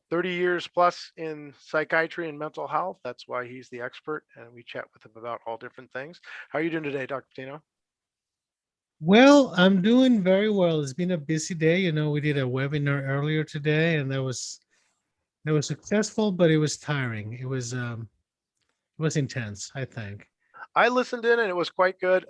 30 years plus in psychiatry and mental health. That's why he's the expert, and we chat with him about all different things. How are you doing today, Dr. Patino? Well, I'm doing very well. It's been a busy day. We did a webinar earlier today, and that was successful, but it was tiring. It was intense, I think. I listened in and it was quite good.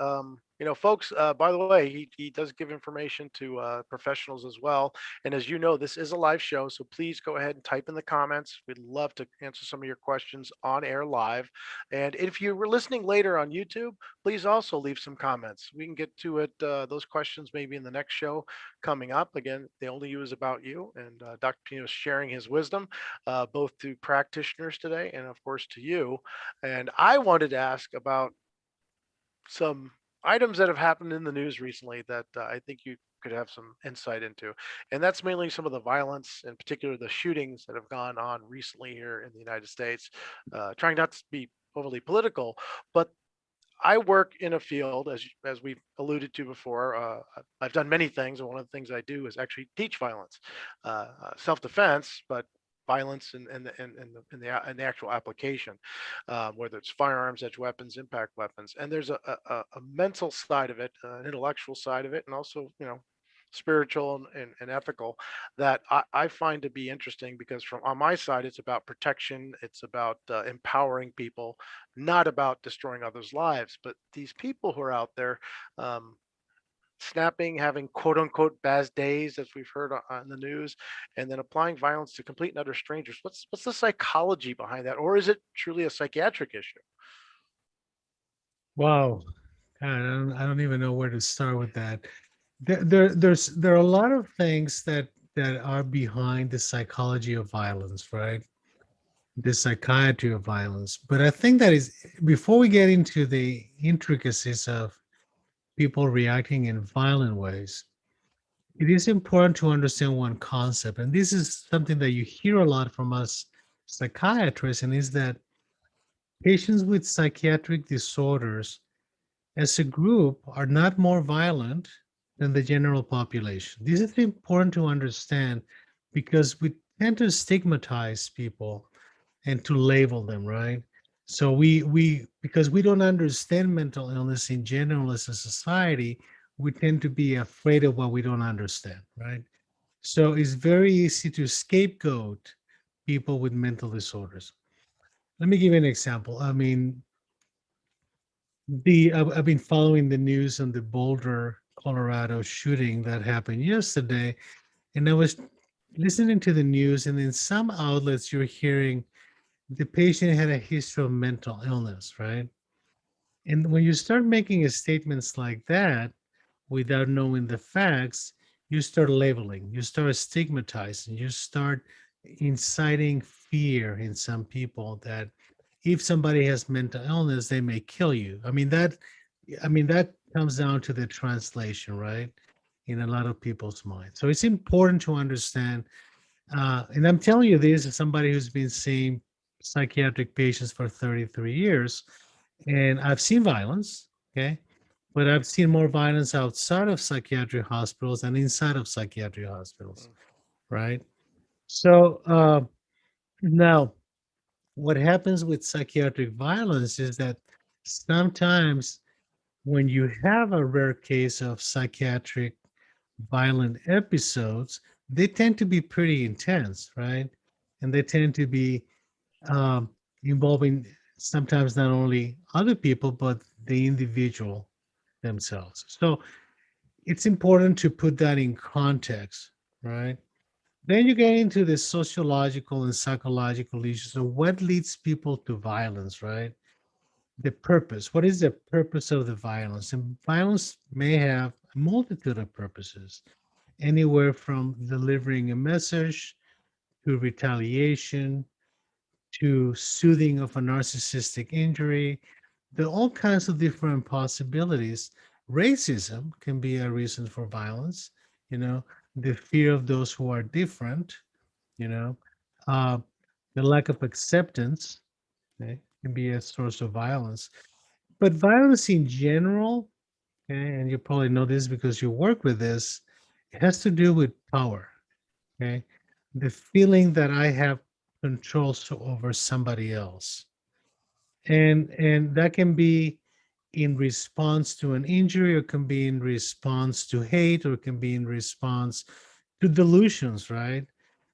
Folks, by the way, he does give information to professionals as well. And as you know, this is a live show. So please go ahead and type in the comments. We'd love to answer some of your questions on air live. And if you were listening later on YouTube, please also leave some comments. We can get to it, those questions maybe in the next show coming up. Again, the only you is about you. And Dr. Pino is sharing his wisdom, both to practitioners today and, of course, to you. And I wanted to ask about some items that have happened in the news recently that I think you could have some insight into. And that's mainly some of the violence, in particular the shootings that have gone on recently here in the United States. Trying not to be overly political, but I work in a field, as we've alluded to before. I've done many things, and one of the things I do is actually teach violence, self-defense, but violence in the actual application, whether it's firearms, edge weapons, impact weapons. And there's a mental side of it, an intellectual side of it, and also spiritual and ethical that I find to be interesting because from on my side it's about protection, it's about empowering people, not about destroying others' lives. But these people who are out there, um, snapping, having quote unquote bad days, as we've heard on the news, and then applying violence to complete and utter strangers. What's the psychology behind that, or is it truly a psychiatric issue? Wow. God, I don't even know where to start with that. There are a lot of things that are behind the psychology of violence, right? The psychiatry of violence. But I think that is before we get into the intricacies of people reacting in violent ways, it is important to understand one concept, and this is something that you hear a lot from us psychiatrists, and is that patients with psychiatric disorders as a group are not more violent than the general population. This is important to understand because we tend to stigmatize people and to label them, right? So we because we don't understand mental illness in general as a society, we tend to be afraid of what we don't understand, right? So it's very easy to scapegoat people with mental disorders. Let me give you an example. I mean, I've been following the news on the Boulder, Colorado shooting that happened yesterday, and I was listening to the news, and in some outlets, you're hearing the patient had a history of mental illness, right? And when you start making statements like that without knowing the facts, you start labeling, you start stigmatizing, you start inciting fear in some people that if somebody has mental illness, they may kill you. I mean that comes down to the translation, right? In a lot of people's minds. So it's important to understand, and I'm telling you this as somebody who's been seeing psychiatric patients for 33 years, and I've seen violence, okay? But I've seen more violence outside of psychiatric hospitals and inside of psychiatric hospitals, Mm. right? So now, what happens with psychiatric violence is that sometimes when you have a rare case of psychiatric violent episodes, they tend to be pretty intense, right? And they tend to be um, involving sometimes not only other people, but the individual themselves. So it's important to put that in context, right? Then you get into the sociological and psychological issues of what leads people to violence, right? The purpose. What is the purpose of the violence? And violence may have a multitude of purposes, anywhere from delivering a message to retaliation to soothing of a narcissistic injury. There are all kinds of different possibilities. Racism can be a reason for violence, you know, the fear of those who are different, you know, uh, the lack of acceptance, okay, can be a source of violence. But violence in general, okay, and you probably know this because you work with this, it has to do with power, okay? the feeling that I have control over somebody else. And that can be in response to an injury, or can be in response to hate, or can be in response to delusions, right?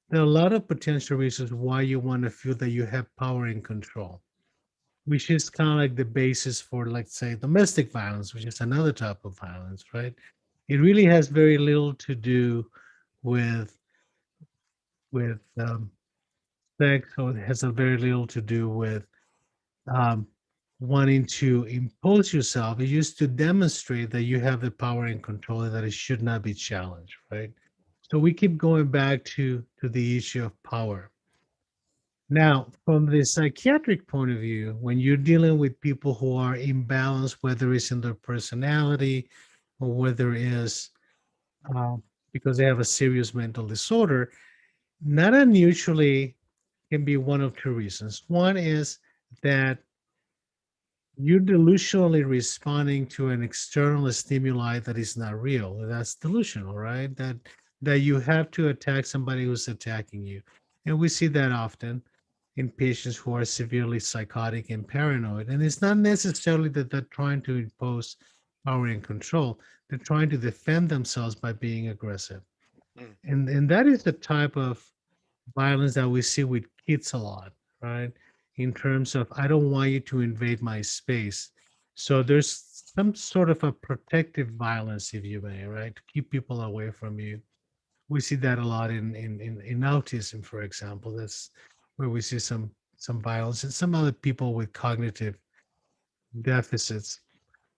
There are a lot of potential reasons why you want to feel that you have power and control, which is kind of like the basis for, like, say, domestic violence, which is another type of violence, right? It really has very little to do with with sex, or it has a very little to do with um, wanting to impose yourself. It used to demonstrate that you have the power and control, and that it should not be challenged, right? So we keep going back to the issue of power. Now, from the psychiatric point of view, when you're dealing with people who are imbalanced, whether it's in their personality, or whether it's uh, because they have a serious mental disorder, not unusually can be one of two reasons. One is that you're delusionally responding to an external stimuli that is not real. That's delusional, right? That you have to attack somebody who's attacking you. And we see that often in patients who are severely psychotic and paranoid. And it's not necessarily that they're trying to impose power and control. They're trying to defend themselves by being aggressive. Mm, And that is the type of violence that we see with kids a lot, right? In terms of, I don't want you to invade my space. So there's some sort of a protective violence, if you may, right? To keep people away from you. We see that a lot in autism, for example. That's where we see some violence, and some other people with cognitive deficits.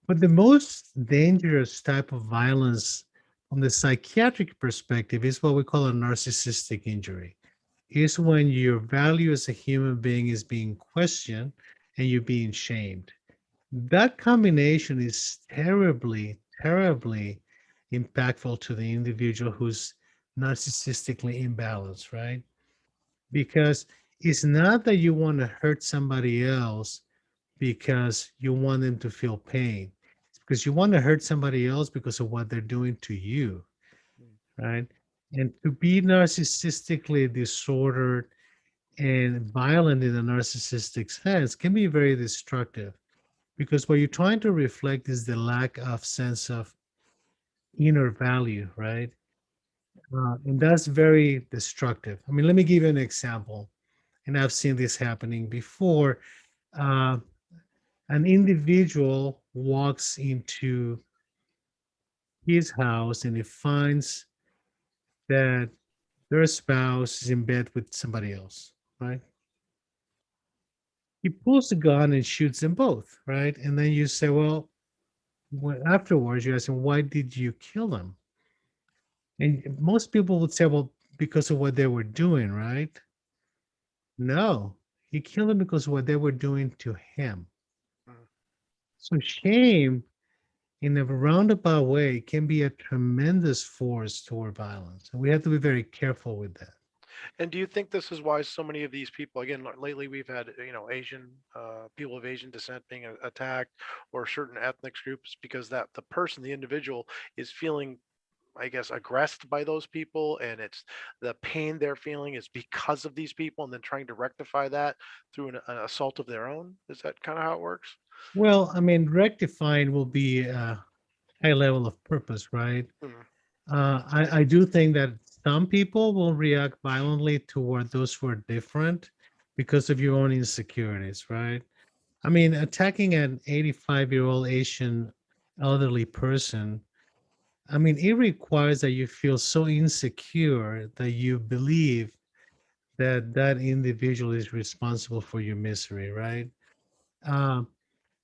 But the most dangerous type of violence from the psychiatric perspective is what we call a narcissistic injury. Is when your value as a human being is being questioned and you're being shamed. That combination is terribly, terribly impactful to the individual who's narcissistically imbalanced, right? Because it's not that you want to hurt somebody else because you want them to feel pain. It's because you want to hurt somebody else because of what they're doing to you, mm, right? And to be narcissistically disordered and violent in a narcissistic sense can be very destructive, because what you're trying to reflect is the lack of sense of inner value, right? And that's very destructive. I mean, let me give you an example, and I've seen this happening before. uh, an individual walks into his house and he finds that their spouse is in bed with somebody else, right? He pulls the gun and shoots them both, right? And then you say, well, afterwards, you ask him, why did you kill them? And most people would say, well, because of what they were doing, right? No, he killed them because of what they were doing to him. mm. So shame, in a roundabout way, can be a tremendous force toward violence. And we have to be very careful with that. And do you think this is why so many of these people, again, lately we've had, Asian people of Asian descent being attacked, or certain ethnic groups, because that the person, the individual, is feeling, I guess, aggressed by those people, and it's the pain they're feeling is because of these people, and then trying to rectify that through an assault of their own. Is that kind of how it works? Well, I mean, rectifying will be a high level of purpose, right? Mm, I do think that some people will react violently toward those who are different because of your own insecurities, right? I mean, attacking an 85-year-old Asian elderly person, I mean, it requires that you feel so insecure that you believe that that individual is responsible for your misery, right? Um,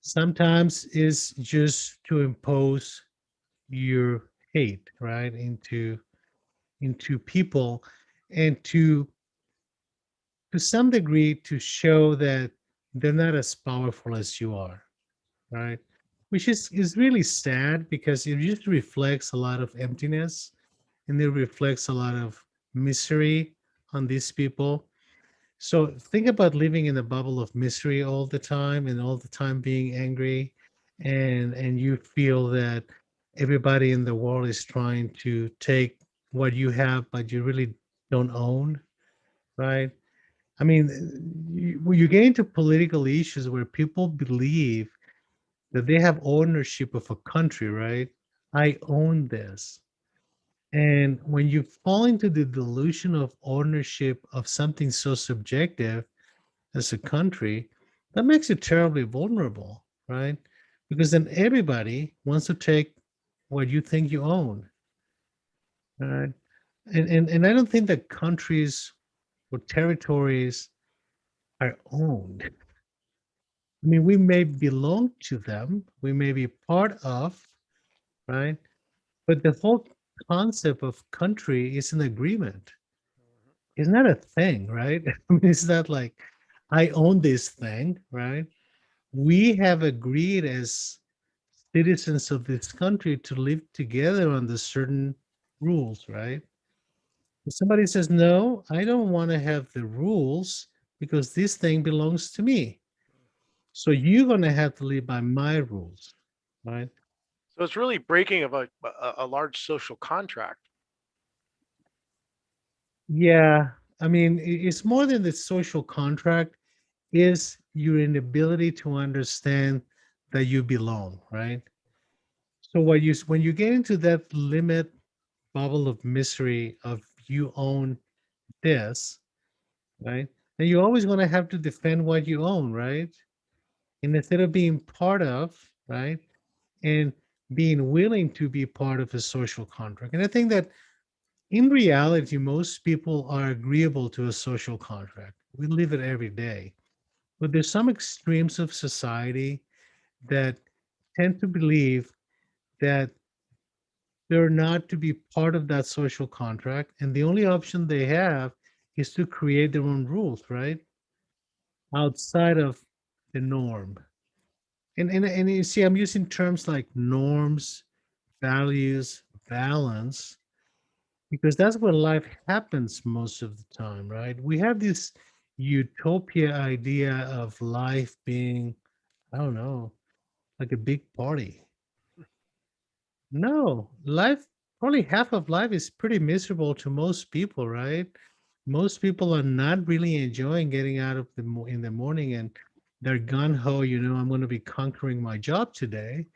Sometimes it's just to impose your hate, right, into people, and to some degree to show that they're not as powerful as you are, right? Which is really sad, because it just reflects a lot of emptiness, and it reflects a lot of misery on these people. So think about living in a bubble of misery all the time, and all the time being angry, and you feel that everybody in the world is trying to take what you have, but you really don't own. right? I mean, when you get into political issues where people believe that they have ownership of a country, right? I own this. And when you fall into the delusion of ownership of something so subjective as a country, that makes you terribly vulnerable, right? Because then everybody wants to take what you think you own, right? And I don't think that countries or territories are owned. I mean, we may belong to them, we may be part of, right? But the whole concept of country is an agreement. Mhm. It's not a thing, right? I mean, it's not like I own this thing, right? We have agreed as citizens of this country to live together under certain rules, right? If somebody says, no, I don't want to have the rules because this thing belongs to me. So you're going to have to live by my rules, right? So it's really breaking of a large social contract. Yeah. I mean, it's more than the social contract, is your inability to understand that you belong, right? So when you get into that limit bubble of misery of you own this, right? Then you're always going to have to defend what you own, right? And instead of being part of, right? And being willing to be part of a social contract. And I think that in reality, most people are agreeable to a social contract. We live it every day. But there's some extremes of society that tend to believe that they're not to be part of that social contract. And the only option they have is to create their own rules, right? Outside of the norm. And you see, I'm using terms like norms, values, balance, because that's where life happens most of the time, right? We have this utopia idea of life being, I don't know, like a big party. No, life, probably half of life is pretty miserable to most people, right? Most people are not really enjoying getting out of in the morning and they're gun ho, I'm going to be conquering my job today.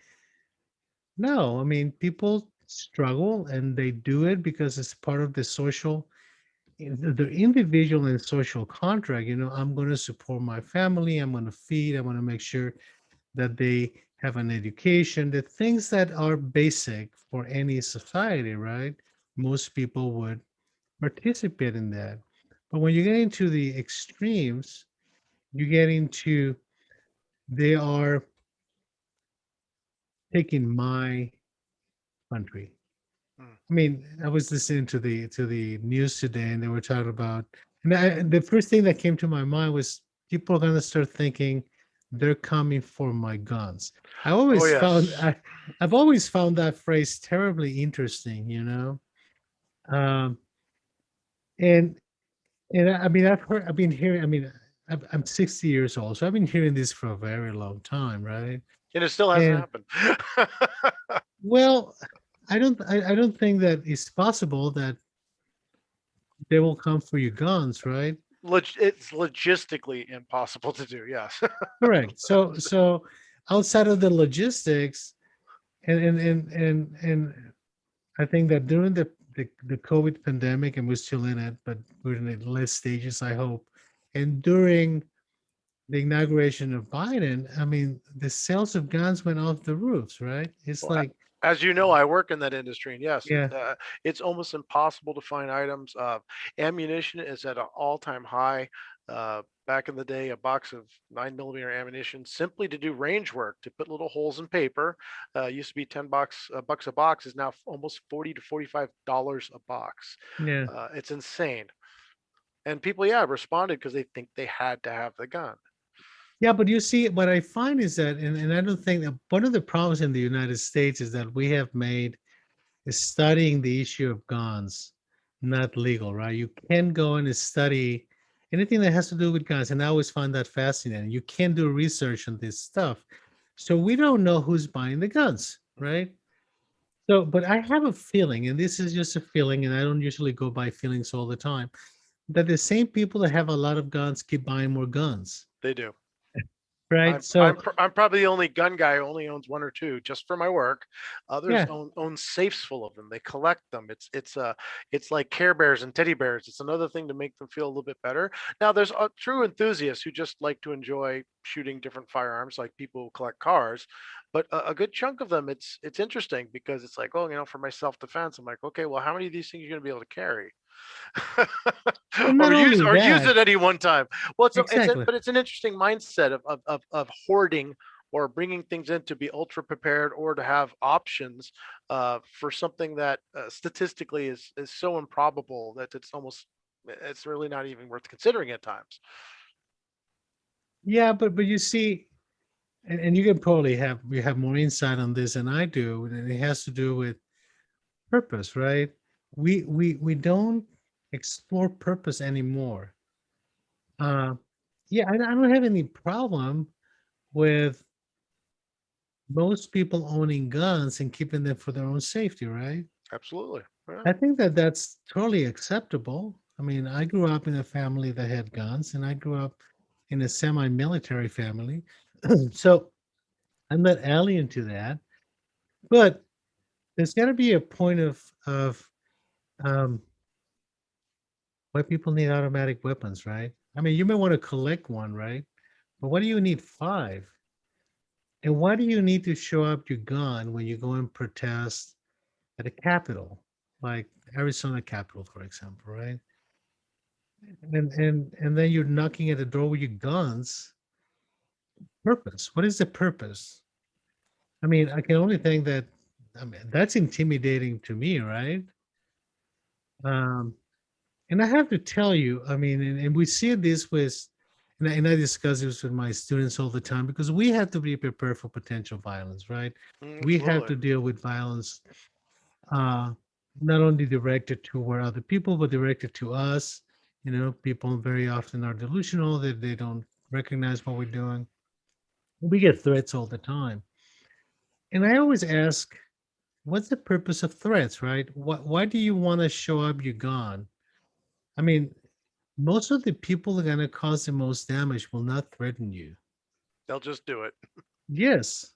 No, I mean, people struggle and they do it because it's part of the the individual and social contract. I'm going to support my family, I'm going to feed, I'm going to make sure that they have an education, the things that are basic for any society, right? Most people would participate in that. But when you get into the extremes, you get into they are taking my country. Mm. I mean, I was listening to the news today, and they were talking about, and the first thing that came to my mind was people are going to start thinking they're coming for my guns. I Oh always found yes. I, I've always found that phrase terribly interesting, um, and I mean I've been hearing. I mean, I'm 60 years old, so I've been hearing this for a very long time, right? And it still hasn't And happened. well, I don't think that it's possible that they will come for your guns, right? It's logistically impossible to do. Yes. Correct. So outside of the logistics, and I think that during the COVID pandemic, and we're still in it, but we're in the last stages, I hope. And during the inauguration of Biden, I mean, the sales of guns went off the roofs, right? It's Well, like, as you know, I work in that industry, and yes, yeah, it's almost impossible to find items. Ammunition is at an all-time high. Back in the day, a box of 9 millimeter ammunition, simply to do range work, to put little holes in paper, used to be bucks a box, is now almost $40 to $45 a box. yeah. It's insane, and people, yeah, responded because they think they had to have the gun. Yeah, but you see, what I find is that, and I don't think that one of the problems in the United States is that we have made is studying the issue of guns not legal, right? You can go and study anything that has to do with guns, and I always find that fascinating. You can do research on this stuff, so we don't know who's buying the guns, Mhm. right? So, but I have a feeling, and this is just a feeling, and I don't usually go by feelings all the time. that the same people that have a lot of guns keep buying more guns, They do. right? I'm So I'm probably the only gun guy who only owns one or two just for my work. Others yeah, own safes full of them. They collect them. It's like Care Bears and teddy bears. It's another thing to make them feel a little bit better. Now there's true enthusiasts who just like to enjoy shooting different firearms, like people who collect cars. But a good chunk of them, it's interesting because it's like, oh, for my self defense, I'm like, okay, well, how many of these things are you going to be able to carry? well, or not use only or use that, at any one time. Well, exactly. but it's an interesting mindset of hoarding or bringing things in to be ultra prepared or to have options for something that statistically is so improbable that it's really not even worth considering at times. Yeah, but you see, and you can probably have more insight on this than I do, and it has to do with purpose, right? We don't explore purpose anymore. Uh, yeah, I don't have any problem with most people owning guns and keeping them for their own safety, right? Absolutely. Yeah. I think that that's totally acceptable. I mean, I grew up in a family that had guns, and I grew up in a semi-military family, so I'm not alien to that. But there's got to be a point of um, why people need automatic weapons, right? I mean, you may want to collect one, right? But why do you need five? And why do you need to show up your gun when you go and protest at a capital, like Arizona Capitol, for example, right? And then you're knocking at the door with your guns. Purpose. What is the purpose? I mean, I can only think that, I mean, that's intimidating to me, right? Um, and I have to tell you, I mean, and we see this with, and I discuss this with my students all the time because we have to be prepared for potential violence, right? We have Absolutely. to deal with violence, uh, not only directed toward other people, but directed to us. You know, people very often are delusional that they don't recognize what we're doing. We get threats all the time. And I always ask, what's the purpose of threats, right? Why do you want to show up your gun? I mean, most of the people that are going to cause the most damage will not threaten you. They'll just do it. Yes.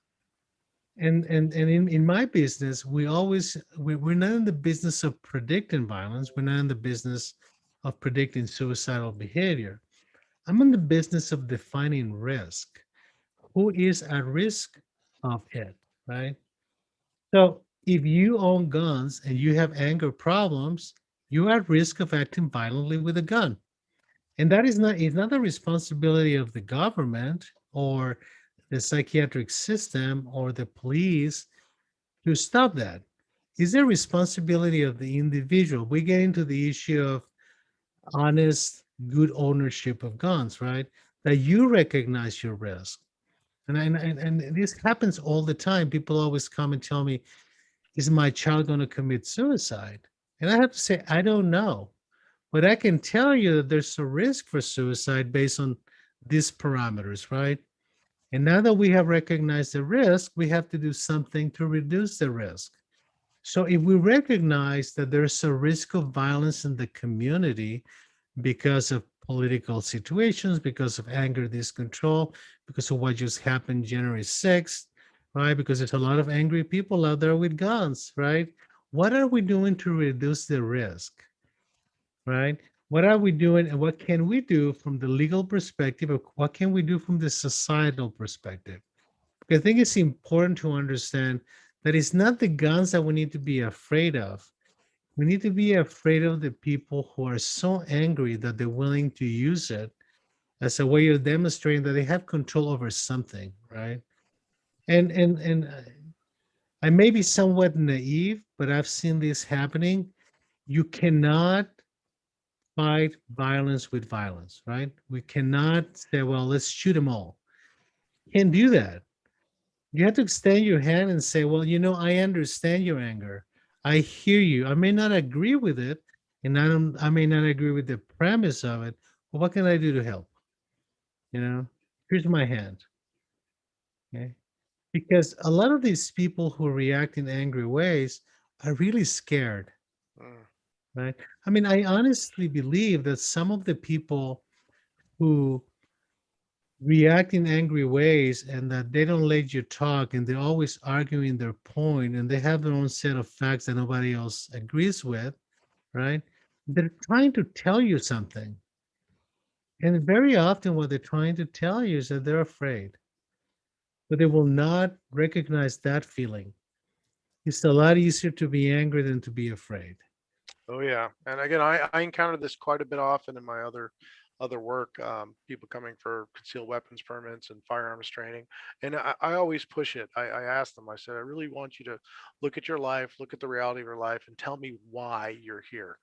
And in my business, we're not in the business of predicting violence. We're not in the business of predicting suicidal behavior. I'm in the business of defining risk. Who is at risk of it, right? So if you own guns and you have anger problems, you're at risk of acting violently with a gun. And that is not, it's not the responsibility of the government or the psychiatric system or the police to stop that. It's the responsibility of the individual. We get into the issue of honest, good ownership of guns, right? That you recognize your risk. And this happens all the time. People always come and tell me, is my child going to commit suicide? And I have to say, I don't know. But I can tell you that there's a risk for suicide based on these parameters, right? And now that we have recognized the risk, we have to do something to reduce the risk. So if we recognize that there's a risk of violence in the community because of political situations, because of anger discontrol, because of what just happened January 6th, right? Because there's a lot of angry people out there with guns, right? What are we doing to reduce the risk, right? What are we doing and what can we do from the legal perspective, or what can we do from the societal perspective? Because I think it's important to understand that it's not the guns that we need to be afraid of. We need to be afraid of the people who are so angry that they're willing to use it as a way of demonstrating that they have control over something, right? And I may be somewhat naive, but I've seen this happening. You cannot fight violence with violence, right? We cannot say, well, let's shoot them all. Can't do that. You have to extend your hand and say, well, I understand your anger. I hear you. I may not agree with it, and I may not agree with the premise of it, but what can I do to help? You know, here's my hand. Okay. Because a lot of these people who react in angry ways are really scared. Mm. right? I mean, I honestly believe that some of the people who react in angry ways and that they don't let you talk and they're always arguing their point and they have their own set of facts that nobody else agrees with, right? They're trying to tell you something. And very often, what they're trying to tell you is that they're afraid, but they will not recognize that feeling. It's a lot easier to be angry than to be afraid. Oh yeah, and again, I encounter this quite a bit often in my other work. People coming for concealed weapons permits and firearms training, and I always push it. I ask them. I said, I really want you to look at your life, look at the reality of your life, and tell me why you're here.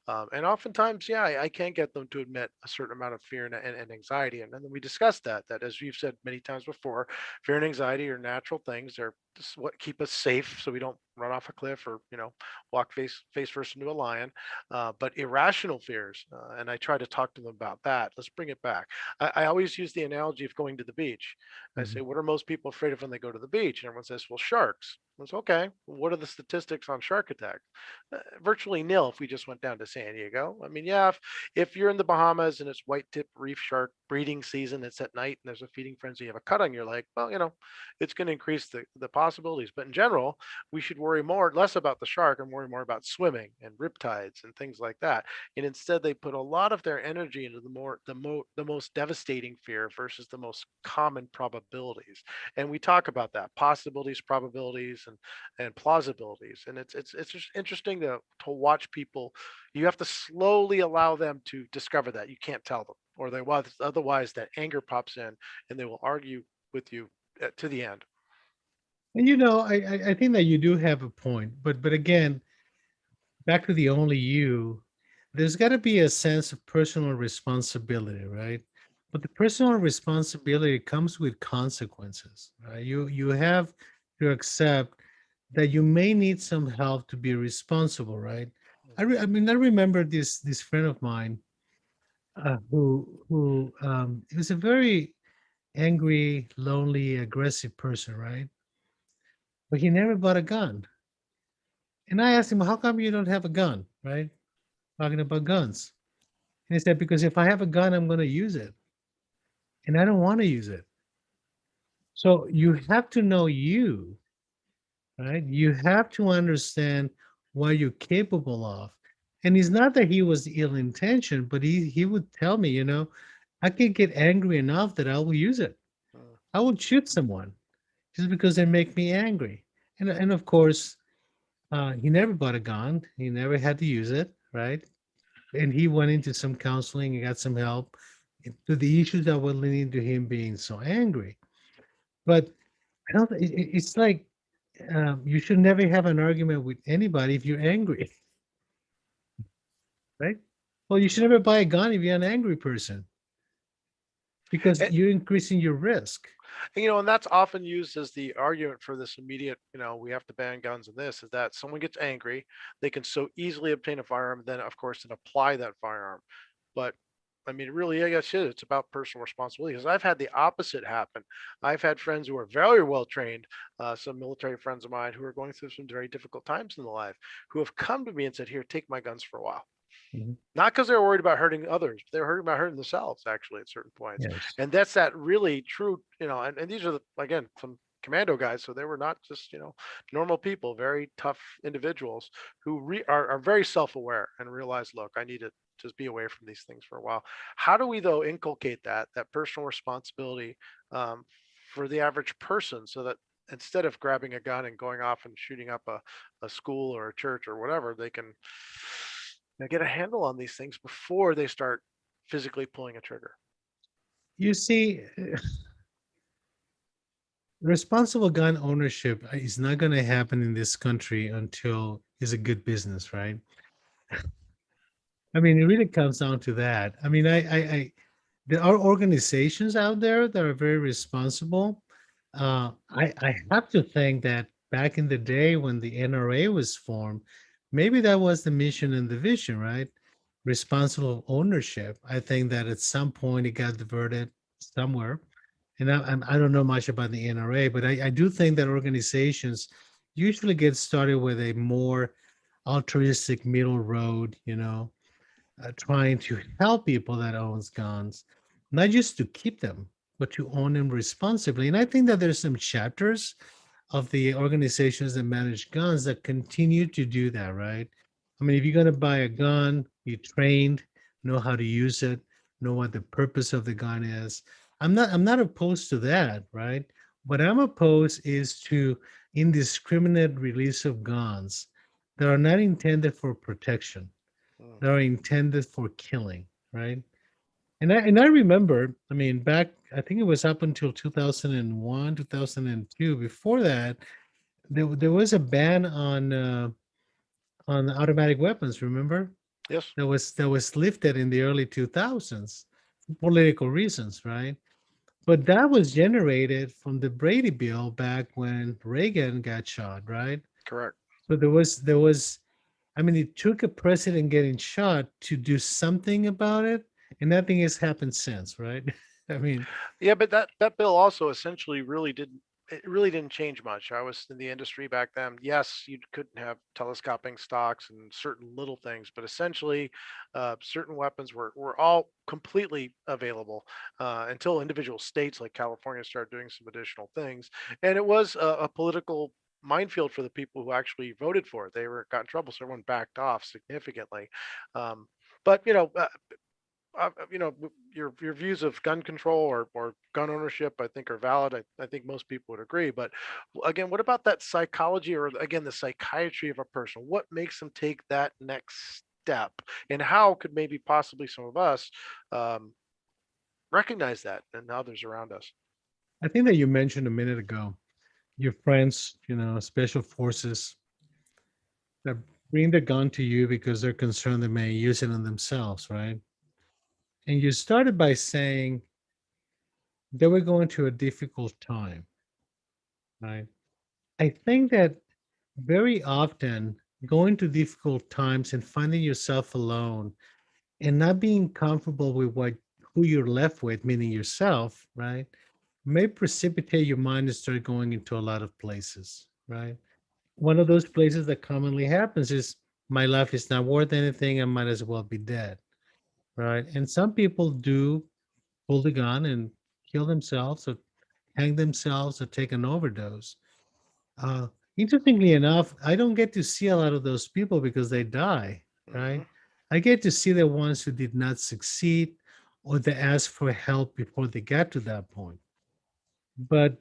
And oftentimes, yeah, I can get them to admit a certain amount of fear and anxiety, and then we discussed that as you've said many times before, fear and anxiety are natural things. They're just what keep us safe, so we don't run off a cliff or walk face first into a lion. But irrational fears, and I try to talk to them about that. Let's bring it back. I always use the analogy of going to the beach. I Mhm. say, what are most people afraid of when they go to the beach? And everyone says, well, sharks. It's okay. What are the statistics on shark attacks? Virtually nil if we just went down to San Diego. I mean, yeah, if you're in the Bahamas and it's white tip reef shark breeding season, it's at night and there's a feeding frenzy, you have a cut on your leg. Well, it's going to increase the possibilities. But in general, we should worry less about the shark and worry more about swimming and riptides and things like that. And instead, they put a lot of their energy into the most devastating fear versus the most common probabilities. And we talk about that possibilities, probabilities, and plausibilities. And it's just interesting to watch people. You have to slowly allow them to discover that. You can't tell them, or they well, otherwise that anger pops in and they will argue with you to the end. And I think that you do have a point, but again, back to the only you, there's got to be a sense of personal responsibility, right? But the personal responsibility comes with consequences, right? You have to accept that you may need some help to be responsible, right? I mean, I remember this friend of mine who he was a very angry, lonely, aggressive person, right? But he never bought a gun. And I asked him, how come you don't have a gun, right? Talking about guns. And he said, because if I have a gun, I'm going to use it. And I don't want to use it. So you have to know you, right? You have to understand what you're capable of. And it's not that he was ill intentioned, but he would tell me, I can get angry enough that I will use it. Mm. I would shoot someone just because they make me angry. And of course, he never bought a gun. He never had to use it, right? And he went into some counseling and got some help to the issues that were leading to him being so angry. But I don't. It's like you should never have an argument with anybody if you're angry, right? Well, you should never buy a gun if you're an angry person because And, you're increasing your risk. and that's often used as the argument for this immediate, we have to ban guns and this is that someone gets angry, they can so easily obtain a firearm, then of course, and apply that firearm. But I mean, really, I guess it's about personal responsibility because I've had the opposite happen. I've had friends who are very well trained, some military friends of mine who are going through some very difficult times in their life, who have come to me and said, "Here, take my guns for a while." Mhm. Not because they're worried about hurting others, but they're worried about hurting themselves actually at certain points. Yes. And that's that really true, and these are again some commando guys, so they were not just normal people, very tough individuals who are very self-aware and realize, look, I need to just be away from these things for a while. How do we though inculcate that personal responsibility um, for the average person so that instead of grabbing a gun and going off and shooting up a school or a church or whatever, they can get a handle on these things before they start physically pulling a trigger. You see, responsible gun ownership is not going to happen in this country until it's a good business, right? I mean, it really comes down to that. I mean, there are organizations out there that are very responsible. I have to think that back in the day when the NRA was formed, maybe that was the mission and the vision, right? Responsible ownership. I think that at some point it got diverted somewhere. And I don't know much about the NRA, but I do think that organizations usually get started with a more altruistic middle road, trying to help people that owns guns, not just to keep them, but to own them responsibly. And I think that there's some chapters of the organizations that manage guns that continue to do that, right? I mean, if you're going to buy a gun, be trained, know how to use it, know what the purpose of the gun is. I'm not opposed to that, right? What I'm opposed is to indiscriminate release of guns that are not intended for protection, that Mhm. are intended for killing, right? And I remember, I mean, back I think it was up until 2001, 2002. Before that, there was a ban on automatic weapons. Remember, Yes, that was lifted in the early 2000s for political reasons, right? But that was generated from the Brady Bill back when Reagan got shot, right? correct. So there was I mean, it took a president getting shot to do something about it, and nothing has happened since, right? I mean, Yeah, but that bill also essentially really didn't it really didn't change much. I was in the industry back then. Yes, you couldn't have telescoping stocks and certain little things, but essentially, certain weapons were all completely available until individual states like California started doing some additional things, and it was a political minefield for the people who actually voted for it. They were got in trouble, so everyone backed off significantly. Um, but your views of gun control or gun ownership, I think, are valid. I think most people would agree. But again, what about that psychology or again the psychiatry of a person? What makes them take that next step, and how could maybe possibly some of us um, recognize that and others around us? I think that you mentioned a minute ago your friends, special forces that bring the gun to you because they're concerned they may use it on themselves, right? And you started by saying they were going through a difficult time, right? I think that very often going to difficult times and finding yourself alone and not being comfortable with what who you're left with, meaning yourself, right, may precipitate your mind to start going into a lot of places, right? One of those places that commonly happens is my life is not worth anything. I might as well be dead, right? And some people do pull the gun and kill themselves or hang themselves or take an overdose. Uh, Interestingly enough, I don't get to see a lot of those people because they die, right? Hmm. I get to see the ones who did not succeed or they asked for help before they got to that point. But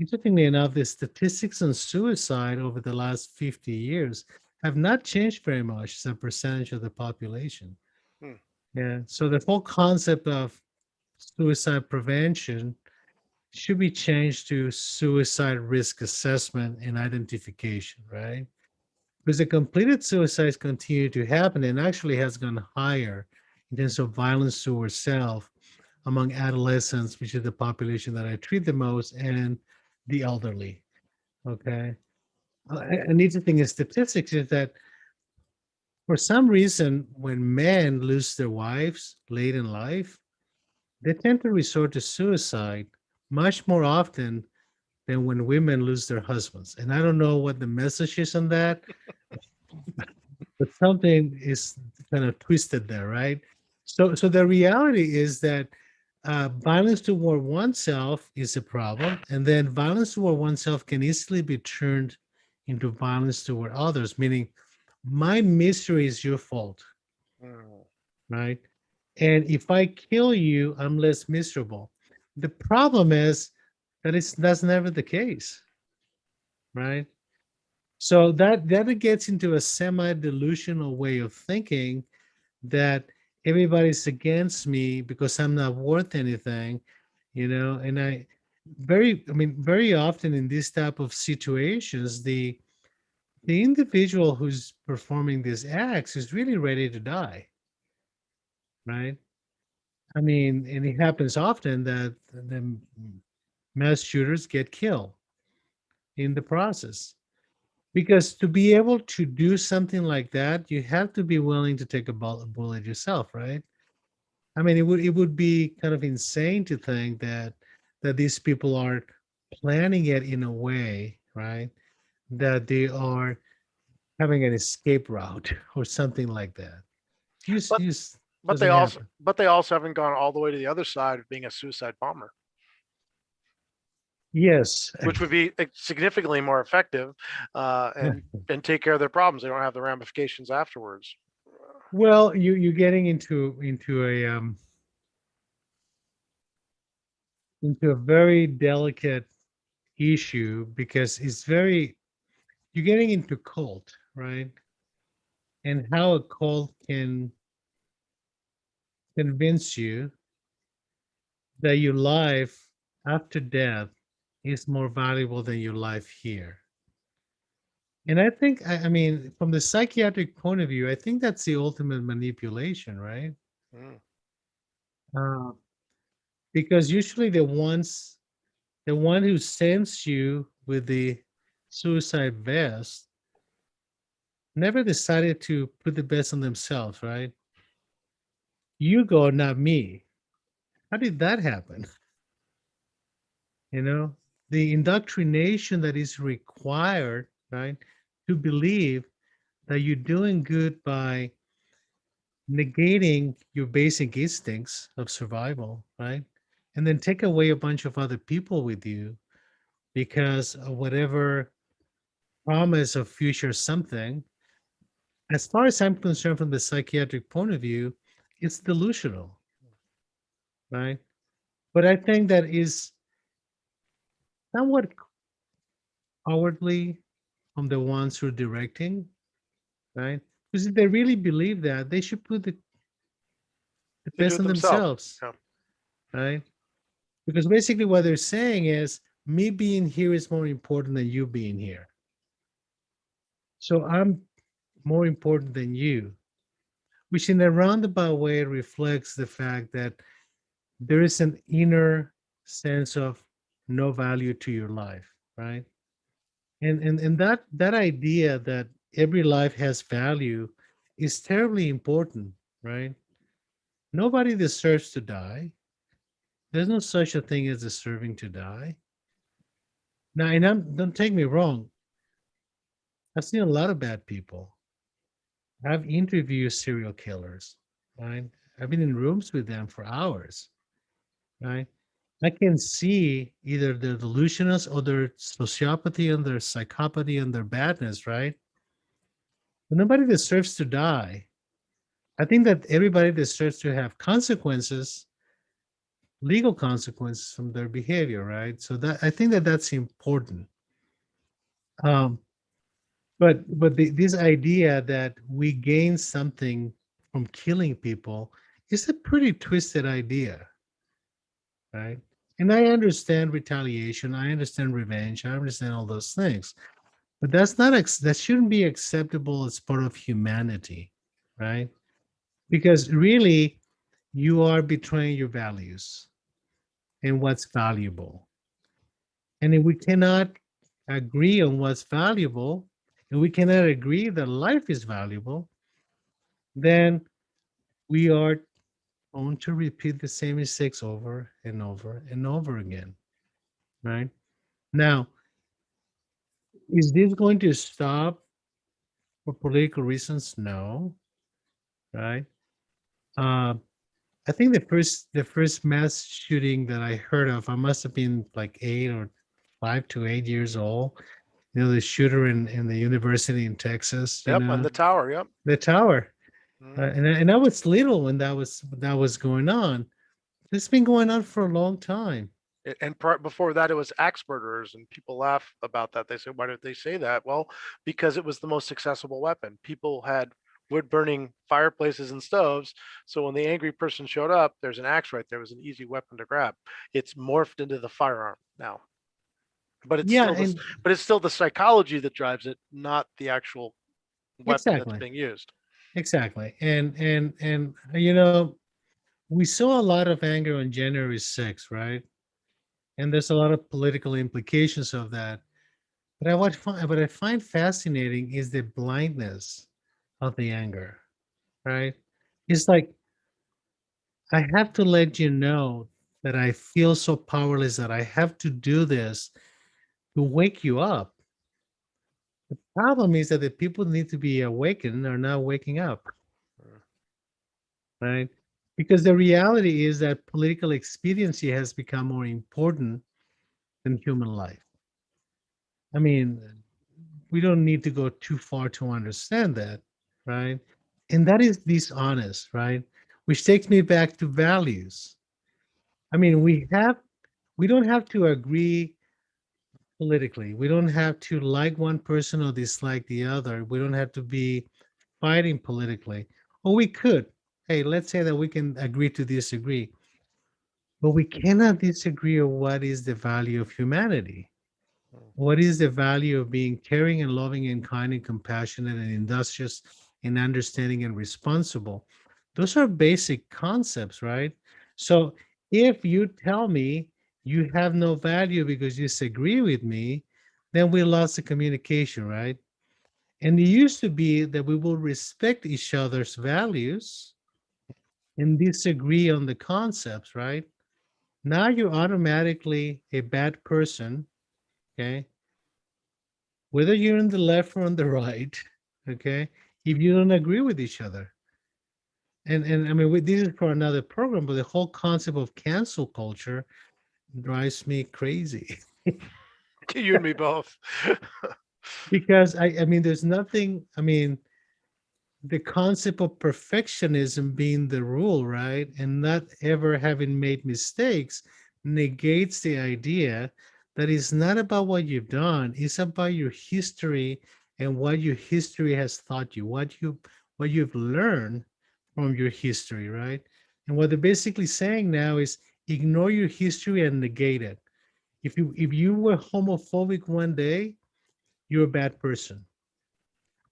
interestingly enough, the statistics on suicide over the last 50 years have not changed very much as a percentage of the population. Hmm. Yeah. So the whole concept of suicide prevention should be changed to suicide risk assessment and identification, right? Because the completed suicides continue to happen and actually has gone higher in terms of violence towards self among adolescents, which is the population that I treat the most, and the elderly. Okay. An interesting in statistics is that for some reason, when men lose their wives late in life, they tend to resort to suicide much more often than when women lose their husbands. And I don't know what the message is on that, but something is kind of twisted there, right? So the reality is that violence toward oneself is a problem, and then violence toward oneself can easily be turned into violence toward others, meaning my misery is your fault, Hmm. right? And if I kill you, I'm less miserable. The problem is that that's never the case, right? So that it gets into a semi-delusional way of thinking that everybody's against me because I'm not worth anything, and very often in this type of situations, the individual who's performing these acts is really ready to die, right? I mean, and it happens often that the mass shooters get killed in the process. Because to be able to do something like that, you have to be willing to take a bullet yourself, right? I mean, it would be kind of insane to think that these people are planning it in a way, right? That they are having an escape route or something like that. But Use but they doesn't also happen. but they also haven't gone all the way to the other side of being a suicide bomber, Yes. which would be significantly more effective, and take care of their problems. They don't have the ramifications afterwards. Well, you're getting into a very delicate issue because it's very you're getting into cult, right? And how a cult can convince you that your life after death is more valuable than your life here. And I think, I mean, from the psychiatric point of view, I think that's the ultimate manipulation, right? Mm. Uh, because usually the one who sends you with the suicide vest never decided to put the best on themselves, right? You go, not me. How did that happen? You know, the indoctrination that is required, right, to believe that you're doing good by negating your basic instincts of survival, right? And then take away a bunch of other people with you because of whatever promise of future something. As far as I'm concerned, from the psychiatric point of view, it's delusional, right? But I think that is somewhat cowardly from the ones who are directing, right? Because if they really believe that, they should put the They do best it on themselves. themselves, Yeah. right? Because basically what they're saying is me being here is more important than you being here. So I'm more important than you, which in a roundabout way reflects the fact that there is an inner sense of no value to your life, right? And that idea that every life has value is terribly important, right? Nobody deserves to die. There's no such a thing as deserving to die. Now, and don't take me wrong. I've seen a lot of bad people. I've interviewed serial killers, right? I've been in rooms with them for hours, right? I can see either their delusionals or their sociopathy and their psychopathy and their badness, right? But nobody deserves to die. I think that everybody deserves to have consequences, legal consequences from their behavior, right? So that I think that that's important. Um, but this idea that we gain something from killing people is a pretty twisted idea, right? And I understand retaliation, I understand revenge, I understand all those things, but that shouldn't be acceptable as part of humanity, right? Because really, you are betraying your values and what's valuable. And if we cannot agree on what's valuable, and we cannot agree that life is valuable, then we are going to repeat the same mistakes over and over and over again, right? Now, is this going to stop for political reasons? No, right? Uh, I think the first mass shooting that I heard of, I must have been like 8 or 5 to 8 years old. You know, the shooter in the university in Texas. You Yep. On know, the tower. Yep. the tower. Mm. And I was little when that was going on. It's been going on for a long time. And before that, it was axe murderers, and people laugh about that. They say, "Why did they say that?" Well, because it was the most accessible weapon. People had wood burning fireplaces and stoves, so when the angry person showed up, there's an axe right there. It was an easy weapon to grab. It's morphed into the firearm now, but it's Yeah, still this. and But it's still the psychology that drives it, not the actual weapon that's exactly, being used. exactly. And you know, we saw a lot of anger on January 6th, right? And there's a lot of political implications of that. But what I find fascinating is the blindness of the anger, right? It's like I have to let you know that I feel so powerless that I have to do this to wake you up, Problem is that the people need to be awakened are not waking up, Mm. right? Because the reality is that political expediency has become more important than human life. I mean, we don't need to go too far to understand that, right? And that is dishonest, right? Which takes me back to values. I mean, we don't have to agree politically. We don't have to like one person or dislike the other. We don't have to be fighting politically. Or we could. Hey, let's say that we can agree to disagree, but we cannot disagree on what is the value of humanity. Mm. What is the value of being caring and loving and kind and compassionate and industrious and understanding and responsible? Those are basic concepts, right? So if you tell me you have no value because you disagree with me, then we lost the communication, right? And it used to be that we will respect each other's values and disagree on the concepts, right? Now you're automatically a bad person, okay? Whether you're on the left or on the right, okay, if you don't agree with each other. And I mean, this is for another program, but the whole concept of cancel culture drives me crazy You and me both. because I mean, there's nothing. I mean, the concept of perfectionism being the rule, right, and not ever having made mistakes negates the idea that it's not about what you've done, it's about your history and what your history has taught you, what you've learned from your history, right? And what they're basically saying now is ignore your history and negate it. If you were homophobic one day, you're a bad person.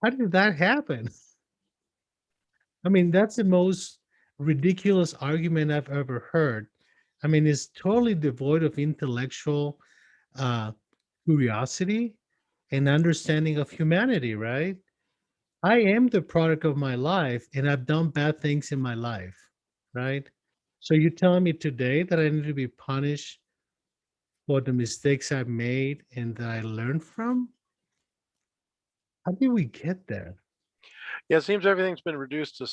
How did that happen? I mean, that's the most ridiculous argument I've ever heard. I mean, it's totally devoid of intellectual uh, curiosity and understanding of humanity, right? I am the product of my life and I've done bad things in my life, right? So you're telling me today that I need to be punished for the mistakes I've made and that I learned from? How did we get there? Yeah, it seems everything's been reduced to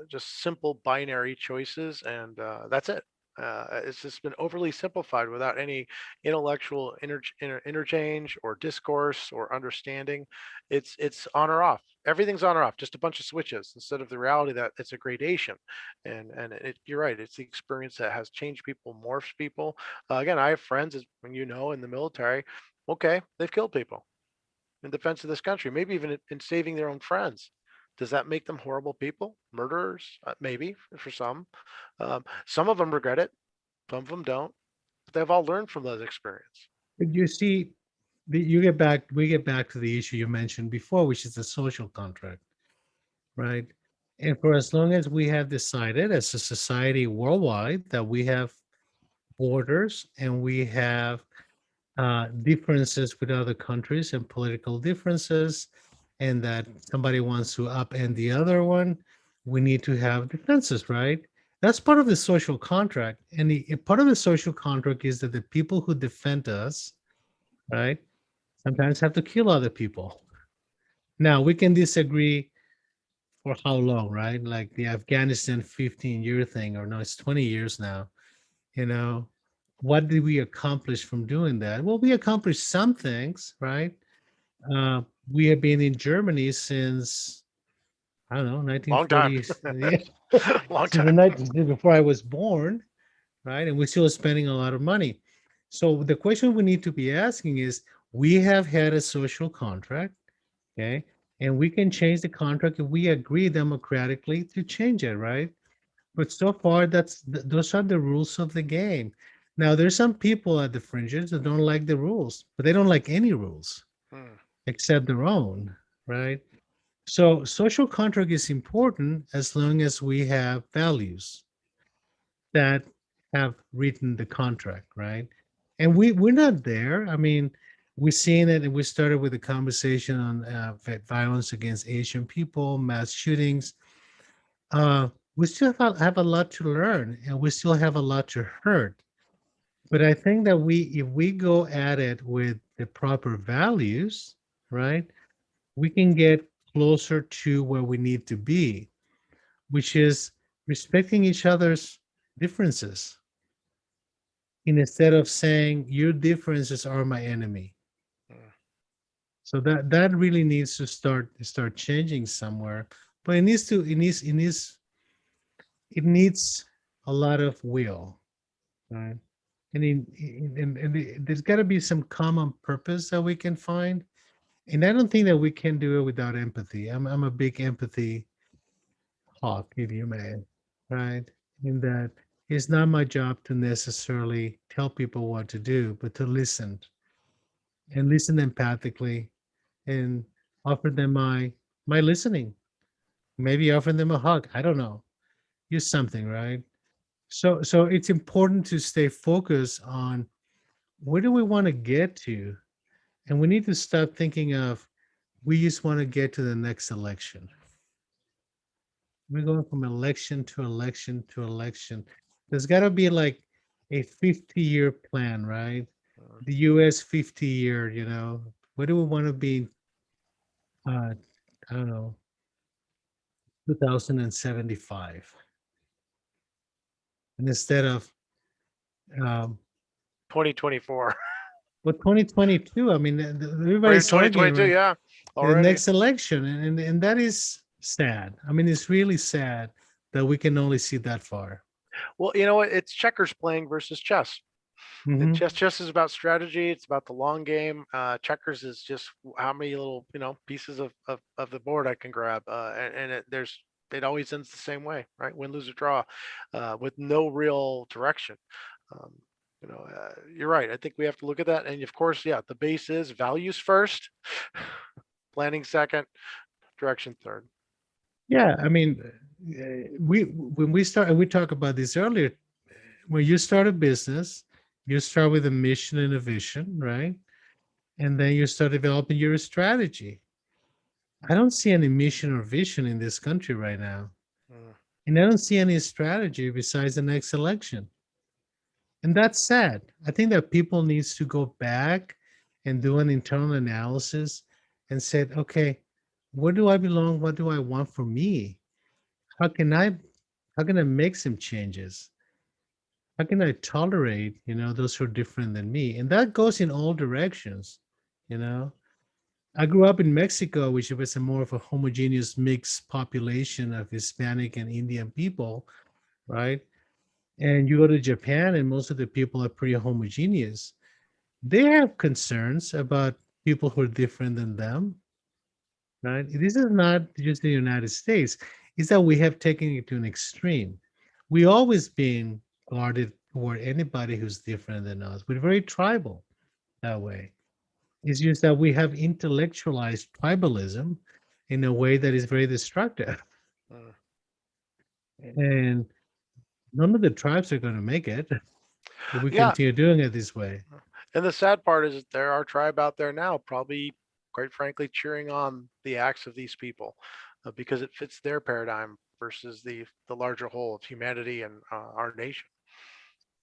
just simple binary choices, and that's it. It's just been overly simplified without any intellectual interchange or discourse or understanding. It's on or off. Everything's on or off. Just a bunch of switches instead of the reality that it's a gradation. And you're right. It's the experience that has changed people, morphs people. Again, I have friends, as when you know, in the military. Okay, they've killed people in defense of this country, maybe even in saving their own friends. Does that make them horrible people, murderers? Maybe for some. Some of them regret it, some of them don't. But they've all learned from those experiences. But you see, we get back to the issue you mentioned before, which is the social contract, right? And for as long as we have decided as a society worldwide that we have borders and we have differences with other countries and political differences, and that somebody wants to upend the other one, we need to have defenses, right? That's part of the social contract. And part of the social contract is that the people who defend us, right, sometimes have to kill other people. Now, we can disagree for how long, right? Like the Afghanistan 15-year thing, or no, it's 20 years now. You know, what did we accomplish from doing that? Well, we accomplished some things, right? Uh, we have been in Germany since, I don't know, Long time. 1940s, yeah, Long since the time. 19, before I was born, right? And we're still spending a lot of money. So the question we need to be asking is, we have had a social contract, okay? And we can change the contract if we agree democratically to change it, right? But so far, those are the rules of the game. Now, there's some people at the fringes that don't like the rules, but they don't like any rules Hmm. except their own, right? So social contract is important as long as we have values that have written the contract, right? And we're not there. I mean, we're seeing it, and we started with a conversation on violence against Asian people, mass shootings. We still have a lot to learn, and we still have a lot to hurt. But I think that if we go at it with the proper values, right? we can get closer to where we need to be, which is respecting each other's differences instead of saying your differences are my enemy. Mm. So that really needs to start changing somewhere. But it needs a lot of will, right? And there's got to be some common purpose that we can find. And I don't think that we can do it without empathy. I'm a big empathy hawk, if you may, right? In that it's not my job to necessarily tell people what to do, but to listen and listen empathically and offer them my listening. Maybe offer them a hug. I don't know. Use something, right? So it's important to stay focused on where do we want to get to, and we need to stop thinking of we just want to get to the next election. We're going from election to election to election. There's got to be like a 50-year plan, right? Mm. The US 50-year, where do we want to be? I don't know, 2075. And instead of, um, 2024 well, 2022, I mean, or everybody's arguing, 2022, right? yeah, The already. next election. And that is sad. I mean, it's really sad that we can only see that far. Well, you know what? It's checkers playing versus chess. Hmm. Chess is about strategy. It's about the long game. Checkers is just how many little pieces of the board I can grab, and it always ends the same way, right? Win, lose, or draw, with no real direction. Um, you're right. I think we have to look at that, and of course, yeah, the base is values first, planning second, direction third. Yeah, I mean, we when we start, and we talked about this earlier, when you start a business, you start with a mission and a vision, right? And then you start developing your strategy. I don't see any mission or vision in this country right now. Mm. And I don't see any strategy besides the next election. And that's sad. I think that people needs to go back and do an internal analysis and said, okay, where do I belong? What do I want for me? How can I how can I make some changes? How can I tolerate, those who are different than me? And that goes in all directions, you know. I grew up in Mexico, which was a more of a homogeneous mixed population of Hispanic and Indian people, right? And you go to Japan, and most of the people are pretty homogeneous. They have concerns about people who are different than them, right? This is not just the United States. It's that we have taken it to an extreme. We always been guarded toward anybody who's different than us. We're very tribal that way. It's just that we have intellectualized tribalism in a way that is very destructive. Mm. And none of the tribes are going to make it if we Yeah, continue doing it this way. and the sad part is that there are tribe out there now, probably, quite frankly, cheering on the acts of these people, because it fits their paradigm versus the larger whole of humanity and our nation.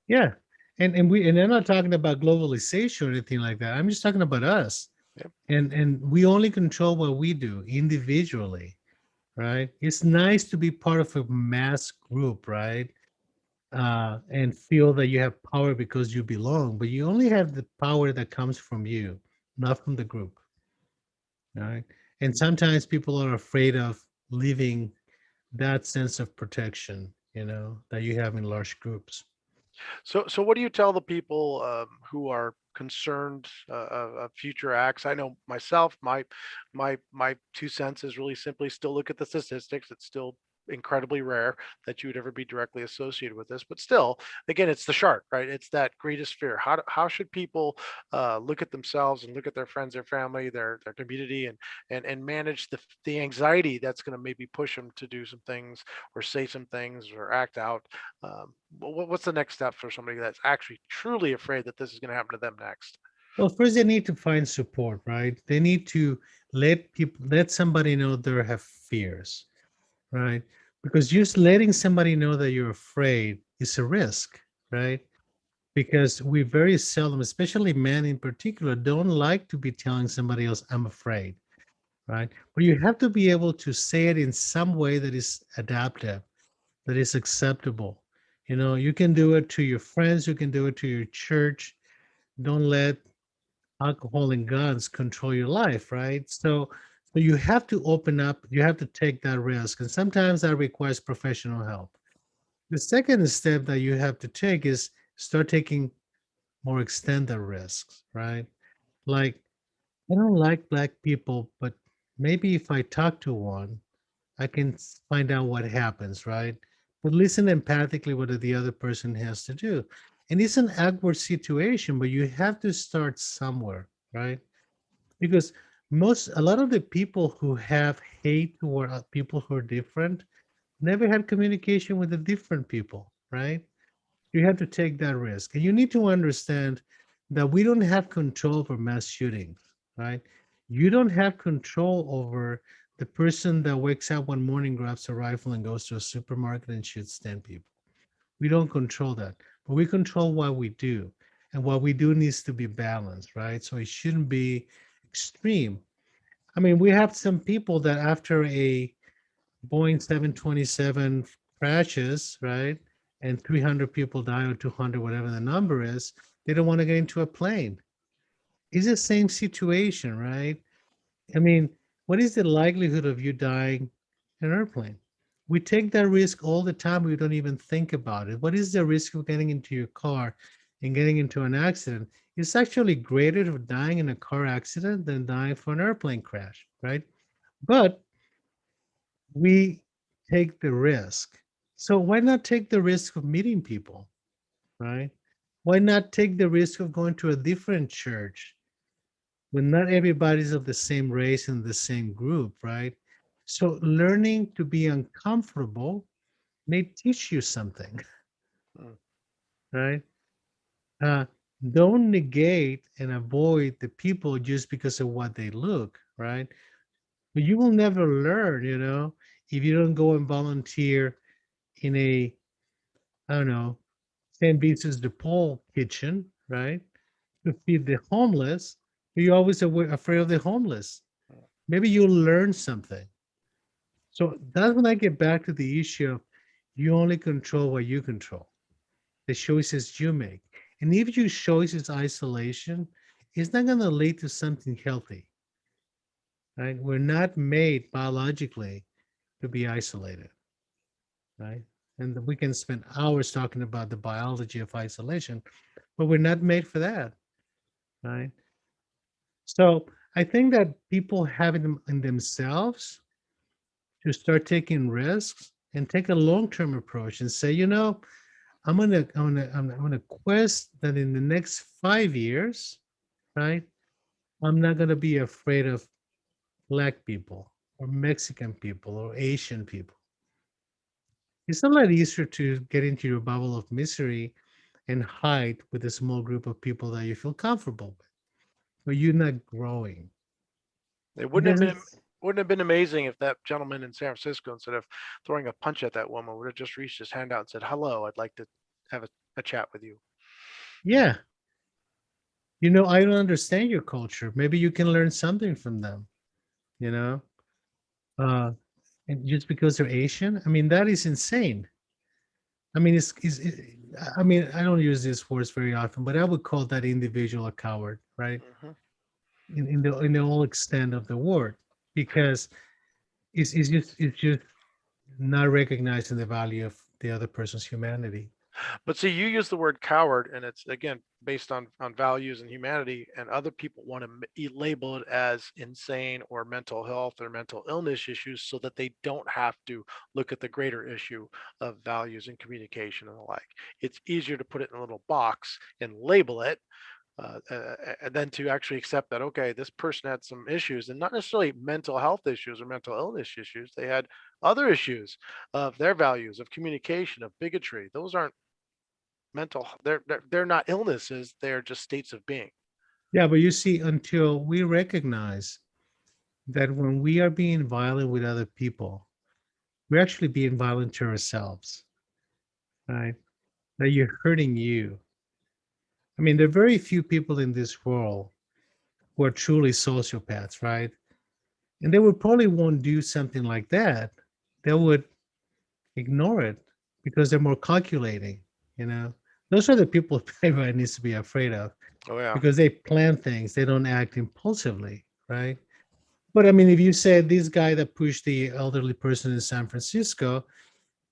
Yeah. And I'm not talking about globalization or anything like that. I'm just talking about us. Yep. And we only control what we do individually, right? It's nice to be part of a mass group, right? And feel that you have power because you belong, but you only have the power that comes from you, not from the group, right? And sometimes people are afraid of leaving that sense of protection, that you have in large groups. So what do you tell the people who are concerned of future acts? I know myself, my 2 cents is really simply still look at the statistics. It's still incredibly rare that you would ever be directly associated with this, but still, again, it's the shark, right? It's that greatest fear. How should people look at themselves and look at their friends, their family, their community, and manage the anxiety that's going to maybe push them to do some things or say some things or act out. What's the next step for somebody that's actually truly afraid that this is going to happen to them next? Well, first they need to find support, right? They need to let somebody know they have fears, right? Because just letting somebody know that you're afraid is a risk, right? Because we very seldom, especially men in particular, don't like to be telling somebody else, I'm afraid, right? But you have to be able to say it in some way that is adaptive, that is acceptable. You know, you can do it to your friends, you can do it to your church. Don't let alcohol and guns control your life, right? So you have to open up, you have to take that risk. And sometimes that requires professional help. The second step that you have to take is start taking more extended risks, right? Like, I don't like black people, but maybe if I talk to one, I can find out what happens, right? But listen empathically what the other person has to do. And it's an awkward situation, but you have to start somewhere, right? Because a lot of the people who have hate toward people who are different never had communication with the different people, right? You have to take that risk. And you need to understand that we don't have control over mass shootings, right? You don't have control over the person that wakes up one morning, grabs a rifle, and goes to a supermarket and shoots 10 people. We don't control that, but we control what we do. And what we do needs to be balanced, right? So it shouldn't be extreme. I mean, we have some people that after a Boeing 727 crashes, right? And 300 people die or 200, whatever the number is, they don't want to get into a plane. It's the same situation, right? I mean, what is the likelihood of you dying in an airplane? We take that risk all the time. We don't even think about it. What is the risk of getting into your car and getting into an accident? It's actually greater of dying in a car accident than dying for an airplane crash, right? But we take the risk. So why not take the risk of meeting people, right? Why not take the risk of going to a different church when not everybody's of the same race and the same group, right? So learning to be uncomfortable may teach you something, Mm. right? Uh, don't negate and avoid the people just because of what they look, right? But you will never learn, if you don't go and volunteer in a, I don't know, St. Vincent's de Paul kitchen, right? To feed the homeless. You're always afraid of the homeless. Maybe you'll learn something. So that's when I get back to the issue of you only control what you control, the choices you make. And if your choice is isolation, it's not going to lead to something healthy, right? We're not made biologically to be isolated, right? And we can spend hours talking about the biology of isolation, but we're not made for that, right? So I think that people have it in themselves to start taking risks and take a long-term approach and say, I'm gonna quest that in the next 5 years, right? I'm not gonna be afraid of black people or Mexican people or Asian people. It's a lot easier to get into your bubble of misery and hide with a small group of people that you feel comfortable with, but you're not growing. It It doesn't. wouldn't have been amazing if that gentleman in San Francisco, instead of throwing a punch at that woman, would have just reached his hand out and said, "Hello, I'd like to have a chat with you." Yeah, I don't understand your culture. Maybe you can learn something from them. You know, uh, and just because they're Asian, I mean that is insane. I mean, I mean, I don't use these words very often, but I would call that individual a coward, right? Hmm. In the whole extent of the word, because it's just not recognizing the value of the other person's humanity. But see, you use the word coward, and it's again based on values and humanity, and other people want to label it as insane or mental health or mental illness issues, so that they don't have to look at the greater issue of values and communication and the like. It's easier to put it in a little box and label it, and then to actually accept that, okay, this person had some issues, and not necessarily mental health issues or mental illness issues. They had other issues of their values, of communication, of bigotry. Those aren't they're not illnesses. They're just states of being. Yeah, but you see, until we recognize that when we are being violent with other people, we're actually being violent to ourselves, right? That you're hurting you. I mean, there are very few people in this world who are truly sociopaths, right? And they would probably won't do something like that. They would ignore it because they're more calculating, you know. Those are the people everybody needs to be afraid of Oh yeah. because they plan things, they don't act impulsively, right? But I mean, if you said this guy that pushed the elderly person in San Francisco,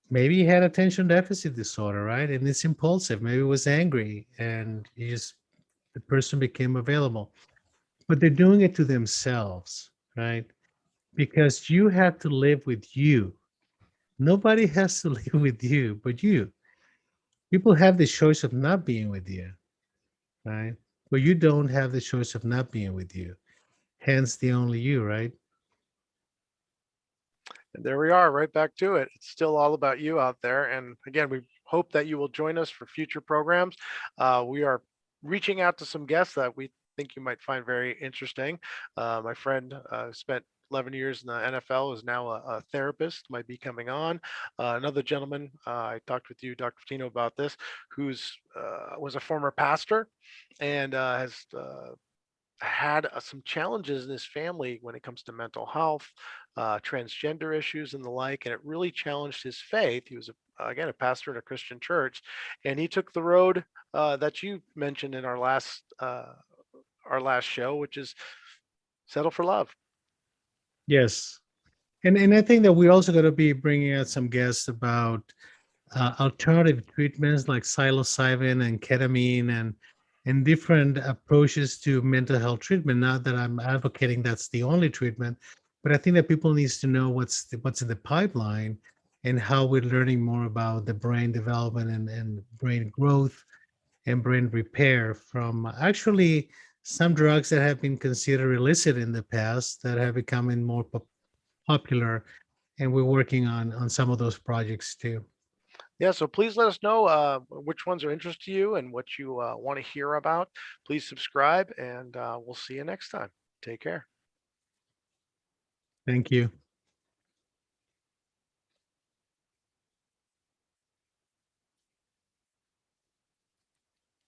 maybe he had attention deficit disorder, right? And it's impulsive. Maybe he was angry and he just the person became available. But they're doing it to themselves, right? Because you have to live with you. Nobody has to live with you but you. People have the choice of not being with you, right? But you don't have the choice of not being with you. Hence the only you, right? And there we are, right back to it. It's still all about you out there. And again, we hope that you will join us for future programs. We are reaching out to some guests that we think you might find very interesting. My friend spent 11 years in the NFL, is now a therapist, might be coming on. Another gentleman, I talked with you, Dr. Tino, about this, who's was a former pastor and has had some challenges in his family when it comes to mental health, transgender issues, and the like, and it really challenged his faith. He was again a pastor at a Christian church, and he took the road that you mentioned in our last show, which is settle for love. Yes. And I think that we're also going to be bringing out some guests about alternative treatments like psilocybin and ketamine and different approaches to mental health treatment. Not that I'm advocating that's the only treatment, but I think that people needs to know what's in the pipeline and how we're learning more about the brain development and brain growth and brain repair from actually some drugs that have been considered illicit in the past that have become more popular, and we're working on some of those projects too. Yeah, so please let us know which ones are interest to you and what you want to hear about. Please subscribe, and we'll see you next time. Take care. Thank you.